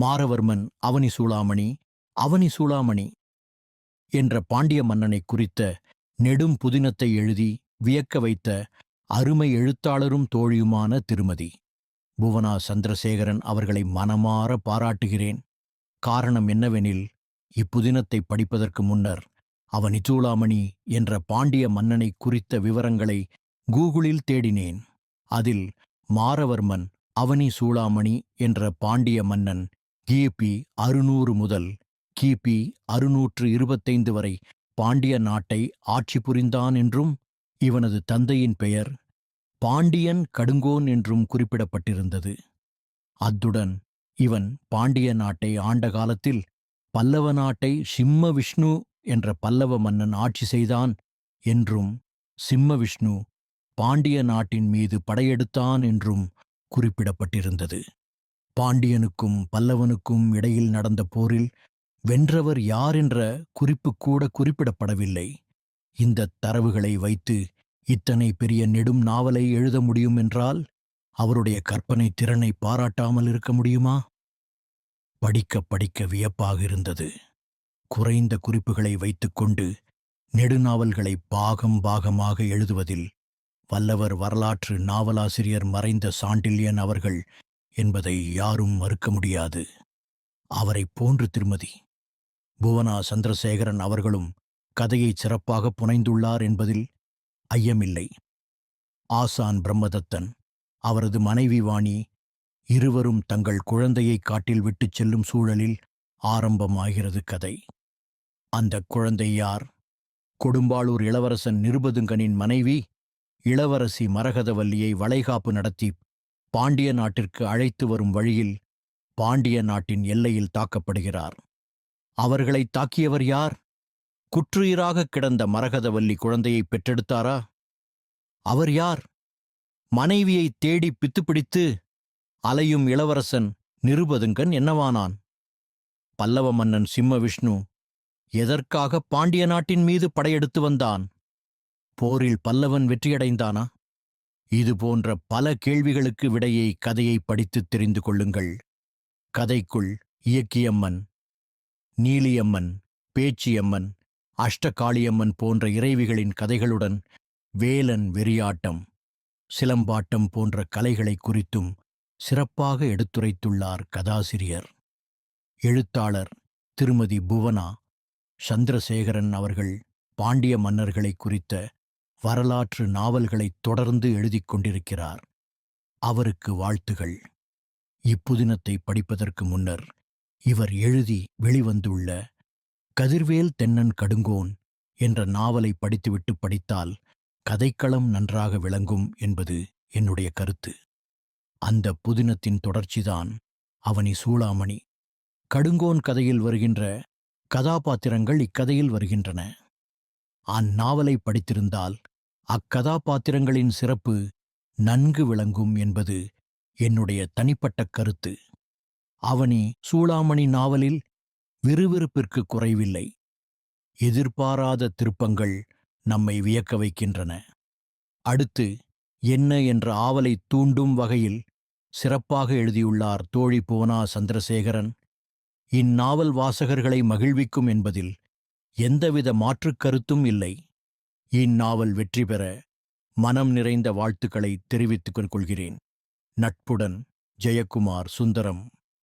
மாரவர்மன் அவனி சூளாமணி என்ற பாண்டிய மன்னனை குறித்த நெடும் புதினத்தை எழுதி வியக்க வைத்த அருமை எழுத்தாளரும் தோழியுமான திருமதி புவனா சந்திரசேகரன் அவர்களை மனமாற பாராட்டுகிறேன். காரணம் என்னவெனில், இப்புதினத்தை படிப்பதற்கு முன்னர் அவனி சூளாமணி என்ற பாண்டிய மன்னனை குறித்த விவரங்களை கூகுளில் தேடினேன். அதில் மாரவர்மன் அவனி சூளாமணி என்ற பாண்டிய மன்னன் கிபி 600 முதல் கிபி 625 வரை பாண்டிய நாட்டை ஆட்சி புரிந்தான் என்றும், இவனது தந்தையின் பெயர் பாண்டியன் கடுங்கோன் என்றும் குறிப்பிடப்பட்டிருந்தது. அத்துடன் இவன் பாண்டிய நாட்டை ஆண்ட காலத்தில் பல்லவ நாட்டை சிம்ம விஷ்ணு என்ற பல்லவ மன்னன் ஆட்சி செய்தான் என்றும், சிம்ம விஷ்ணு பாண்டிய நாட்டின் மீது படையெடுத்தான் என்றும் குறிப்பிடப்பட்டிருந்தது. பாண்டியனுக்கும் பல்லவனுக்கும் இடையில் நடந்த போரில் வென்றவர் யார் என்ற குறிப்பு கூட குறிப்பிடப்படவில்லை. இந்த தரவுகளை வைத்து இத்தனை பெரிய நெடும் நாவலை எழுத முடியும் என்றால் அவருடைய கற்பனை திறனை பாராட்டாமல் இருக்க முடியுமா? படிக்க படிக்க வியப்பாக இருந்தது. குறைந்த குறிப்புகளை வைத்துக்கொண்டு நெடுநாவல்களை பாகம் பாகமாக எழுதுவதில் வல்லவர் வரலாற்று நாவலாசிரியர் மறைந்த சாண்டில்யன் அவர்கள் என்பதை யாரும் மறுக்க முடியாது. அவரைப் போன்று திருமதி புவனா சந்திரசேகரன் அவர்களும் கதையை சிறப்பாக புனைந்துள்ளார் என்பதில் ஐயமில்லை. ஆசான் பிரம்மதத்தன், அவரது மனைவி வாணி இருவரும் தங்கள் குழந்தையை காட்டில் விட்டுச் செல்லும் சூழலில் ஆரம்பமாகிறது கதை. அந்த குழந்தை யார்? கொடும்பாளூர் இளவரசன் நிருபதுங்கனின் மனைவி இளவரசி மரகதவல்லியை வளைகாப்பு நடத்தி பாண்டிய நாட்டிற்கு அழைத்து வரும் வழியில் பாண்டிய நாட்டின் எல்லையில் தாக்கப்படுகிறார். அவர்களை தாக்கியவர் யார்? குற்றுயிராக கிடந்த மரகதவல்லி குழந்தையை பெற்றெடுத்தாரா? அவர் யார்? மனைவியை தேடி பித்துப்பிடித்து அலையும் இளவரசன் நிருபதுங்கன் என்னவானான்? பல்லவ மன்னன் சிம்ம விஷ்ணு எதற்காக பாண்டிய நாட்டின் மீது படையெடுத்து வந்தான்? போரில் பல்லவன் வெற்றியடைந்தானா? இது போன்ற பல கேள்விகளுக்கு விடையை கதையை படித்துத் தெரிந்து கொள்ளுங்கள். கதைக்குள் இயக்கியம்மன், நீலியம்மன், பேச்சியம்மன், அஷ்டகாளியம்மன் போன்ற இறைவிகளின் கதைகளுடன் வேலன் வெறியாட்டம், சிலம்பாட்டம் போன்ற கலைகளை குறித்தும் சிறப்பாக எடுத்துரைத்துள்ளார் கதாசிரியர். எழுத்தாளர் திருமதி புவனா சந்திரசேகரன் அவர்கள் பாண்டிய மன்னர்களை குறித்த வரலாற்று நாவல்களை தொடர்ந்து எழுதிக் கொண்டிருக்கிறார். அவருக்கு வாழ்த்துகள். இப்புதினத்தை படிப்பதற்கு முன்னர் இவர் எழுதி வெளிவந்துள்ள கதிர்வேல் தென்னன் கடுங்கோன் என்ற நாவலை படித்துவிட்டு படித்தால் கதைக்களம் நன்றாக விளங்கும் என்பது என்னுடைய கருத்து. அந்த புதினத்தின் தொடர்ச்சிதான் அவனி சூளாமணி. கடுங்கோன் கதையில் வருகின்ற கதாபாத்திரங்கள் இக்கதையில் வருகின்றன. அந்நாவலை படித்திருந்தால் அக்கதாபாத்திரங்களின் சிறப்பு நன்கு விளங்கும் என்பது என்னுடைய தனிப்பட்ட கருத்து. அவனி சூளாமணி நாவலில் விறுவிறுப்பிற்கு குறைவில்லை. எதிர்பாராத திருப்பங்கள் நம்மை வியக்க வைக்கின்றன. அடுத்து என்ன என்ற ஆவலை தூண்டும் வகையில் சிறப்பாக எழுதியுள்ளார் தோழி புவனா சந்திரசேகரன். இந்நாவல் வாசகர்களை மகிழ்விக்கும் என்பதில் எந்தவித மாற்றுக் கருத்தும் இல்லை. இந்நாவல் வெற்றி பெற மனம் நிறைந்த வாழ்த்துக்களை தெரிவித்துக் கொள்கிறேன். நட்புடன், ஜெயக்குமார் சுந்தரம்.